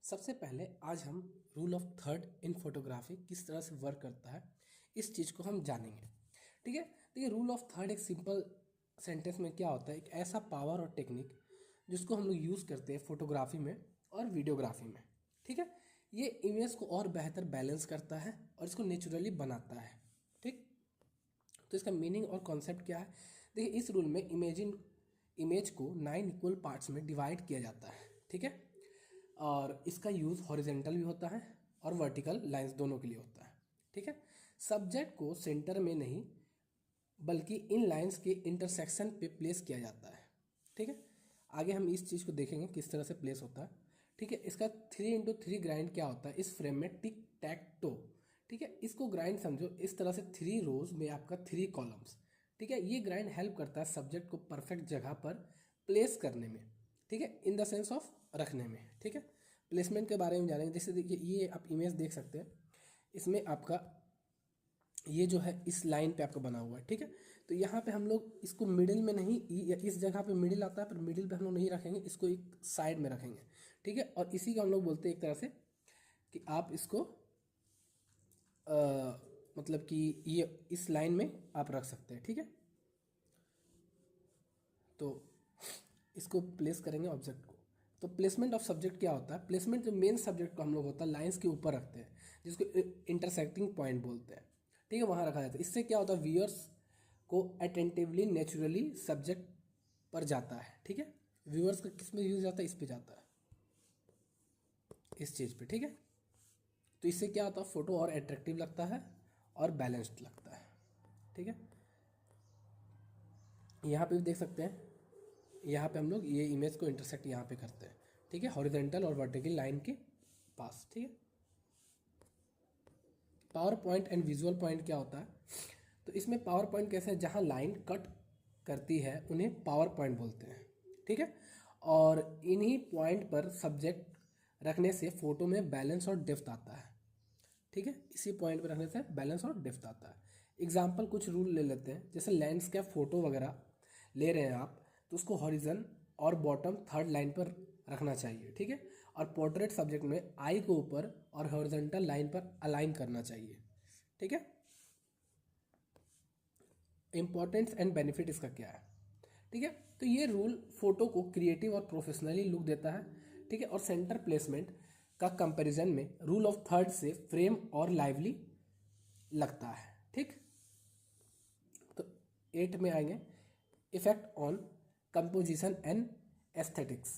सबसे पहले आज हम rule of third in photography किस तरह से वर्क करता है इस चीज़ को हम जानेंगे। ठीक है, तो ये रूल ऑफ थर्ड एक सिंपल सेंटेंस में क्या होता है, एक ऐसा पावर और टेक्निक जिसको हम लोग यूज़ करते हैं फोटोग्राफी में और वीडियोग्राफी में। ठीक है, ये इमेज को और बेहतर बैलेंस करता है और इसको नेचुरली बनाता है। ठीक, तो इसका मीनिंग और कॉन्सेप्ट क्या है, देखिए इस रूल में इमेज को 9 इक्वल पार्ट्स में डिवाइड किया जाता है। ठीक है, और इसका यूज़ हॉरिजेंटल भी होता है और वर्टिकल लाइंस दोनों के लिए होता है। ठीक है, सब्जेक्ट को सेंटर में नहीं बल्कि इन लाइंस के इंटरसेक्शन पे प्लेस किया जाता है। ठीक है, आगे हम इस चीज़ को देखेंगे किस तरह से प्लेस होता है। ठीक है, इसका 3x3 ग्राइंड क्या होता है, इस फ्रेम में टिक टैक टो। ठीक है, इसको ग्राइंड समझो इस तरह से 3 रोज में आपका 3 कॉलम्स। ठीक है, ये ग्राइंड हेल्प करता है सब्जेक्ट को परफेक्ट जगह पर प्लेस करने में। ठीक है, इन द सेंस ऑफ रखने में। ठीक है, प्लेसमेंट के बारे में जानेंगे। जैसे देखिए ये आप इमेज देख सकते हैं, इसमें आपका ये जो है इस लाइन पे आपका बना हुआ है। ठीक है, तो यहाँ पे हम लोग इसको मिडिल में नहीं, इस जगह पे मिडिल आता है पर मिडिल पे हम लोग नहीं रखेंगे, इसको एक साइड में रखेंगे। ठीक है, और इसी को हम लोग बोलते हैं एक तरह से कि आप इसको मतलब कि ये इस लाइन में आप रख सकते हैं। ठीक है, तो इसको प्लेस करेंगे ऑब्जेक्ट को। तो प्लेसमेंट ऑफ सब्जेक्ट क्या होता है, प्लेसमेंट जो मेन सब्जेक्ट को हम लोग होता है लाइंस के ऊपर रखते हैं, जिसको इंटरसेक्टिंग पॉइंट बोलते हैं। ठीक है, वहाँ रखा जाता है। इससे क्या होता है, व्यूअर्स को अटेंटिवली नेचुरली सब्जेक्ट पर जाता है। ठीक है, व्यूअर्स का किस में यूज जाता है, इस पे जाता है, इस चीज़ पे। ठीक है, तो इससे क्या होता है, फोटो और अट्रैक्टिव लगता है और बैलेंस्ड लगता है। ठीक है, यहाँ पे भी देख सकते हैं, यहाँ पे हम लोग ये इमेज को इंटरसेक्ट यहाँ पे करते हैं। ठीक है, हॉरिजॉन्टल और वर्टिकल लाइन के पास। ठीक है, power point and visual point क्या होता है, तो इसमें पावर पॉइंट कैसे है, जहाँ लाइन कट करती है उन्हें पावर पॉइंट बोलते हैं। ठीक है, और इन्हीं पॉइंट पर सब्जेक्ट रखने से फोटो में बैलेंस और डेप्थ आता है। ठीक है, इसी पॉइंट पर रखने से बैलेंस और डेप्थ आता है। एग्जाम्पल कुछ रूल ले लेते हैं, जैसे लैंडस्केप फोटो वगैरह ले रहे हैं आप, तो उसको हॉरिजन और बॉटम थर्ड लाइन पर रखना चाहिए। ठीक है, और पोर्ट्रेट सब्जेक्ट में आई को ऊपर और हॉरिजॉन्टल लाइन पर अलाइन करना चाहिए। ठीक है, इंपॉर्टेंस एंड बेनिफिट इसका क्या है। ठीक है, तो ये रूल फोटो को क्रिएटिव और प्रोफेशनली लुक देता है। ठीक है, और सेंटर प्लेसमेंट का कंपैरिजन में रूल ऑफ थर्ड से फ्रेम और लाइवली लगता है। ठीक, तो 8 में आएंगे, effect on composition and aesthetics.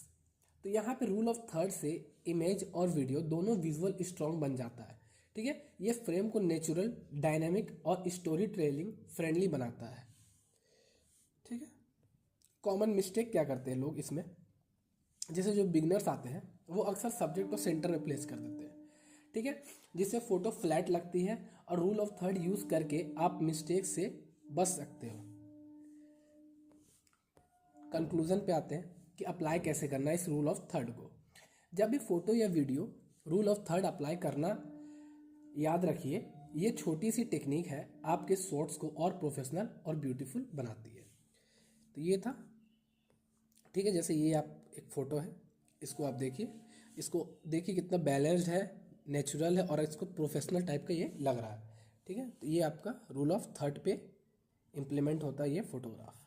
तो यहाँ पे रूल ऑफ थर्ड से इमेज और वीडियो दोनों विजुअल स्ट्रॉन्ग बन जाता है। ठीक है, ये फ्रेम को नेचुरल, डायनेमिक और स्टोरी टेलिंग फ्रेंडली बनाता है। ठीक है, कॉमन मिस्टेक क्या करते हैं लोग इसमें, जैसे जो बिगनर्स आते हैं वो अक्सर सब्जेक्ट को सेंटर में प्लेस कर देते हैं। ठीक है, जिससे फोटो फ्लैट लगती है, और रूल ऑफ थर्ड यूज करके आप मिस्टेक से बच सकते हो। कंक्लूजन पे आते हैं कि अप्लाई कैसे करना है इस रूल ऑफ थर्ड को। जब भी फोटो या video rule of third apply करना, याद रखिए ये छोटी सी टेक्निक है, आपके शॉट्स को और प्रोफेशनल और ब्यूटीफुल बनाती है। तो ये था। ठीक है, जैसे ये आप एक फ़ोटो है, इसको आप देखिए, इसको देखिए कितना बैलेंस्ड है, नेचुरल है, और इसको प्रोफेशनल टाइप का ये लग रहा है। ठीक है, तो ये आपका रूल ऑफ थर्ड पे इम्प्लीमेंट होता है ये photograph.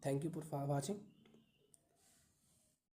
Thank you for watching.